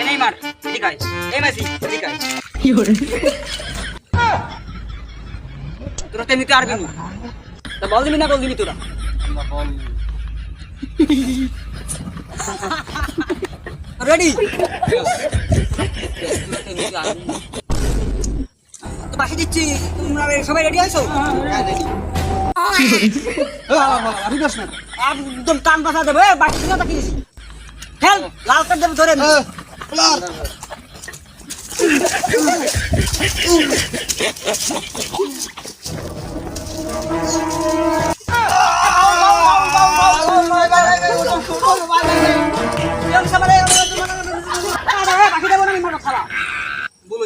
এই মার এদিকে আয় এই মাসি এদিকে আয় কি করে তোরা তেমনিতে আরবি না তা বল দিবি না বল দিবি তোরা রেডি তো পাশে দিচ্ছি তোমরা সবাই রেডি আছো একদম টান বাসা দেবে বাকি কথা কি খেল লাল কার্ড দেবে ধরে বাকি দেবো না মারো খালা বলো